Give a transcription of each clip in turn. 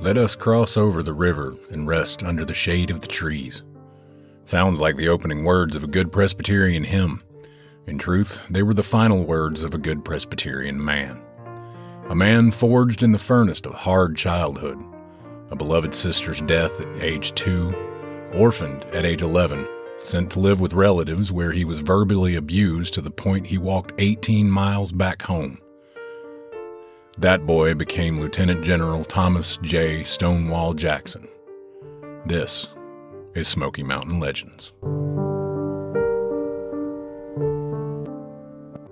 Let us cross over the river and rest under the shade of the trees. Sounds like the opening words of a good Presbyterian hymn. In truth, they were the final words of a good Presbyterian man. A man forged in the furnace of hard childhood, a beloved sister's death at age 2, orphaned at age 11, sent to live with relatives where he was verbally abused to the point he walked 18 miles back home. That boy became Lieutenant General Thomas J. Stonewall Jackson. This is Smoky Mountain Legends.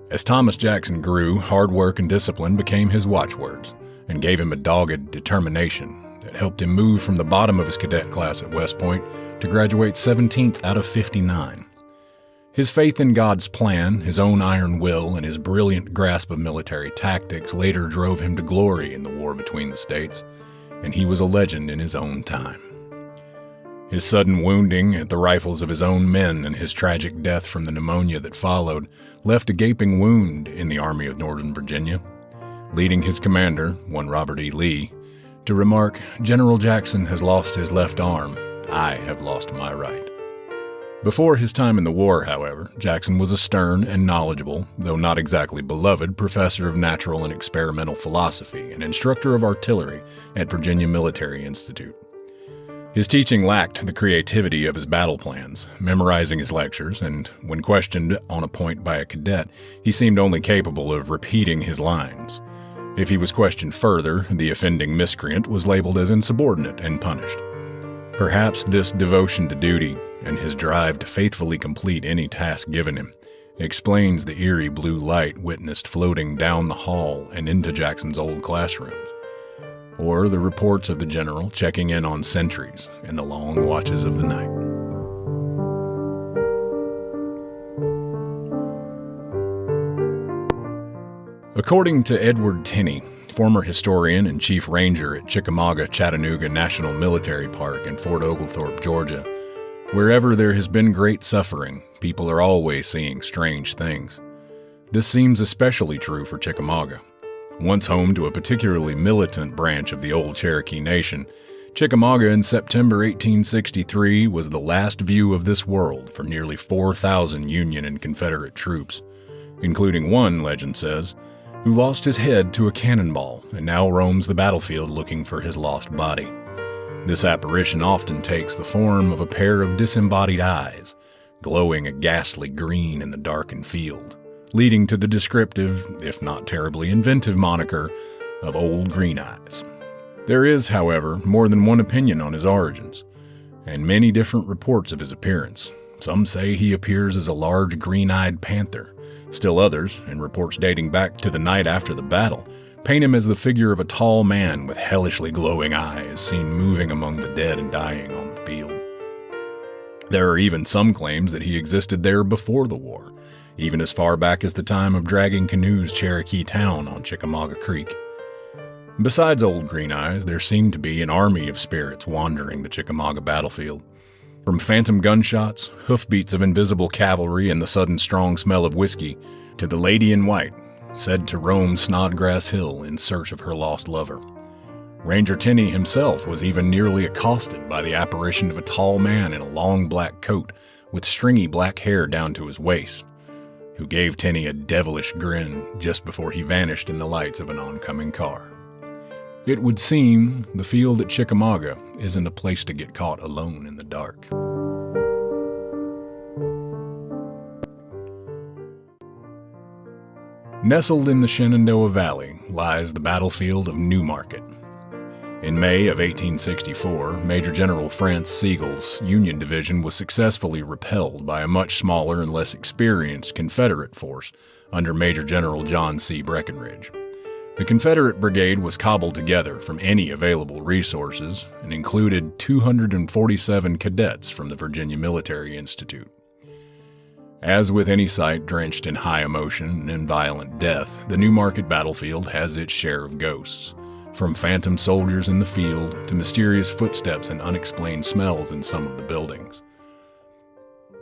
As Thomas Jackson grew, hard work and discipline became his watchwords and gave him a dogged determination that helped him move from the bottom of his cadet class at West Point to graduate 17th out of 59. His faith in God's plan, his own iron will, and his brilliant grasp of military tactics later drove him to glory in the war between the states, and he was a legend in his own time. His sudden wounding at the rifles of his own men and his tragic death from the pneumonia that followed left a gaping wound in the Army of Northern Virginia, leading his commander, one Robert E. Lee, to remark, "General Jackson has lost his left arm. I have lost my right." Before his time in the war, however, Jackson was a stern and knowledgeable, though not exactly beloved, professor of natural and experimental philosophy and instructor of artillery at Virginia Military Institute. His teaching lacked the creativity of his battle plans, memorizing his lectures, and when questioned on a point by a cadet, he seemed only capable of repeating his lines. If he was questioned further, the offending miscreant was labeled as insubordinate and punished. Perhaps this devotion to duty and his drive to faithfully complete any task given him explains the eerie blue light witnessed floating down the hall and into Jackson's old classrooms, or the reports of the general checking in on sentries in the long watches of the night. According to Edward Tenney, former historian and chief ranger at Chickamauga-Chattanooga National Military Park in Fort Oglethorpe, Georgia, wherever there has been great suffering, people are always seeing strange things. This seems especially true for Chickamauga. Once home to a particularly militant branch of the old Cherokee Nation, Chickamauga in September 1863 was the last view of this world for nearly 4,000 Union and Confederate troops, including one, legend says, who lost his head to a cannonball and now roams the battlefield looking for his lost body. This apparition often takes the form of a pair of disembodied eyes, glowing a ghastly green in the darkened field, leading to the descriptive, if not terribly inventive moniker of Old Green Eyes. There is, however, more than one opinion on his origins, and many different reports of his appearance. Some say he appears as a large green-eyed panther. Still others, in reports dating back to the night after the battle, paint him as the figure of a tall man with hellishly glowing eyes seen moving among the dead and dying on the field. There are even some claims that he existed there before the war, even as far back as the time of dragging canoes Cherokee Town on Chickamauga Creek. Besides Old Green Eyes, there seemed to be an army of spirits wandering the Chickamauga battlefield. From phantom gunshots, hoofbeats of invisible cavalry, and the sudden strong smell of whiskey, to the lady in white, said to roam Snodgrass Hill in search of her lost lover. Ranger Tenney himself was even nearly accosted by the apparition of a tall man in a long black coat with stringy black hair down to his waist, who gave Tenney a devilish grin just before he vanished in the lights of an oncoming car. It would seem the field at Chickamauga isn't a place to get caught alone in the dark. Nestled in the Shenandoah Valley lies the battlefield of Newmarket. In May of 1864, Major General Francis Sigel's Union Division was successfully repelled by a much smaller and less experienced Confederate force under Major General John C. Breckinridge. The Confederate brigade was cobbled together from any available resources and included 247 cadets from the Virginia Military Institute. As with any site drenched in high emotion and violent death, the Newmarket battlefield has its share of ghosts, from phantom soldiers in the field to mysterious footsteps and unexplained smells in some of the buildings.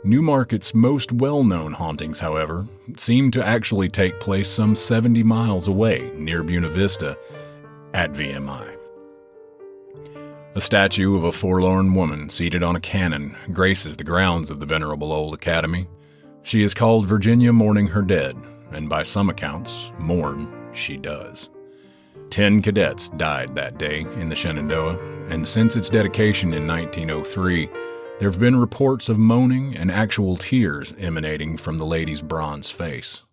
Newmarket's most well-known hauntings, however, seem to actually take place some 70 miles away near Buena Vista at VMI. A statue of a forlorn woman seated on a cannon graces the grounds of the venerable old academy. She is called Virginia Mourning Her Dead, and by some accounts, mourn she does. 10 cadets died that day in the Shenandoah, and since its dedication in 1903, there have been reports of moaning and actual tears emanating from the lady's bronze face.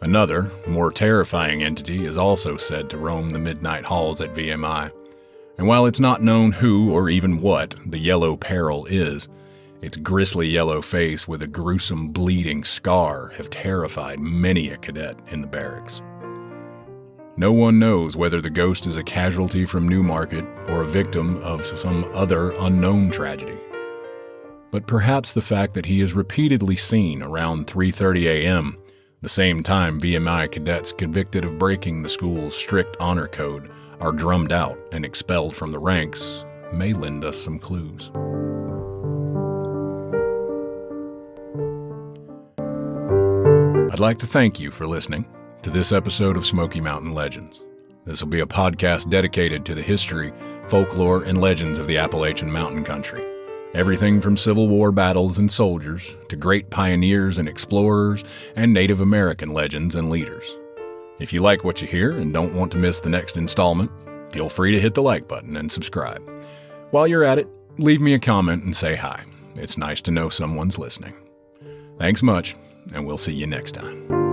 Another, more terrifying entity is also said to roam the midnight halls at VMI. And while it's not known who or even what the Yellow Peril is, its grisly yellow face with a gruesome bleeding scar have terrified many a cadet in the barracks. No one knows whether the ghost is a casualty from Newmarket or a victim of some other unknown tragedy. But perhaps the fact that he is repeatedly seen around 3:30 a.m., the same time VMI cadets convicted of breaking the school's strict honor code are drummed out and expelled from the ranks, may lend us some clues. I'd like to thank you for listening to this episode of Smoky Mountain Legends. This will be a podcast dedicated to the history, folklore, and legends of the Appalachian Mountain Country. Everything from Civil War battles and soldiers to great pioneers and explorers and Native American legends and leaders. If you like what you hear and don't want to miss the next installment, feel free to hit the like button and subscribe. While you're at it, leave me a comment and say hi. It's nice to know someone's listening. Thanks much, and we'll see you next time.